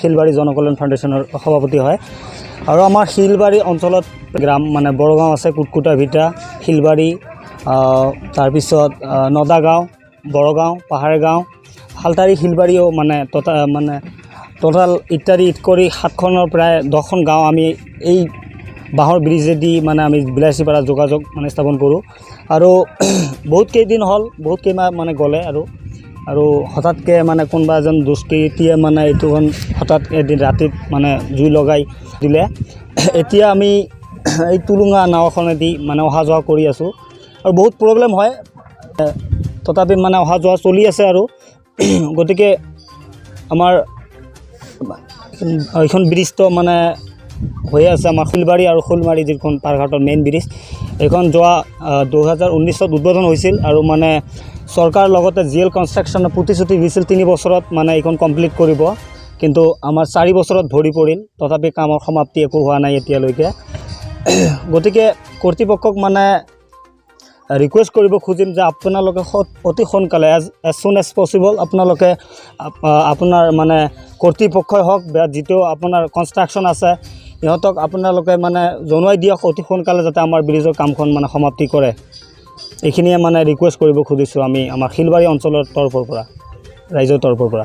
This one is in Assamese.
শিলবাৰী জনকল্যাণ ফাউণ্ডেশ্যনৰ সভাপতি হয়। আৰু আমাৰ শিলবাৰী অঞ্চলত গ্ৰাম মানে বড়গাঁও আছে, কুটকুটা ভিটা, শিলবাৰী, তাৰপিছত নদাগাঁও, বড়গাঁও, পাহাৰগাঁও, হালতাৰী, শিলবাৰীও মানে টোটাল ইত্যাদি কৰি 7খনৰ প্ৰায় 10খন গাঁও আমি এই বাঁহৰ ব্ৰিজেদি মানে আমি বিলাচীপাৰা যোগাযোগ মানে স্থাপন কৰোঁ। আৰু বহুত কেইদিন হ'ল, বহুত কেইমাহ মানে গ'লে আৰু হঠাৎকৈ মানে কোনোবা এজন দুষ্কৃতীয়ে মানে এইটোখন হঠাৎ এদিন ৰাতিত মানে জুই লগাই দিলে। এতিয়া আমি এই টুলুঙা নাওখনেদি মানে অহা যোৱা কৰি আছোঁ আৰু বহুত প্ৰব্লেম হয়, তথাপি মানে অহা যোৱা চলি আছে। আৰু গতিকে আমাৰ এইখন ব্ৰিজটো মানে হৈ আছে আমাৰ শিলবাৰী আৰু শ'লমাৰী যিখন পাৰঘাটৰ মেইন ব্ৰিজ, এইখন যোৱা 2019ত উদ্বোধন হৈছিল। আৰু মানে চৰকাৰৰ লগতে GL কনষ্ট্ৰাকশ্যনে প্ৰতিশ্ৰুতি দিছিল 3 বছৰত মানে এইখন কমপ্লিট কৰিব, কিন্তু আমাৰ 4 বছৰত ভৰি পৰিল, তথাপি কামৰ সমাপ্তি একো হোৱা নাই এতিয়ালৈকে। গতিকে কৰ্তৃপক্ষক মানে ৰিকুৱেষ্ট কৰিব খুজিম যে আপোনালোকে অতি সোনকালে এজ সুন এজ পচিবল আপোনালোকে আপোনাৰ মানে কৰ্তৃপক্ষই হওক বা যিটো আপোনাৰ কনষ্ট্ৰাকশ্যন আছে ইহঁতক আপোনালোকে মানে জনাই দিয়ক অতি সোনকালে যাতে আমাৰ ব্ৰিজৰ কামখন মানে সমাপ্তি কৰে। এইখিনিয়ে মানে ৰিকুৱেষ্ট কৰিব খুজিছোঁ আমি আমাৰ শিলবাৰী অঞ্চলৰ তৰফৰ পৰা, ৰাইজৰ তৰফৰ পৰা।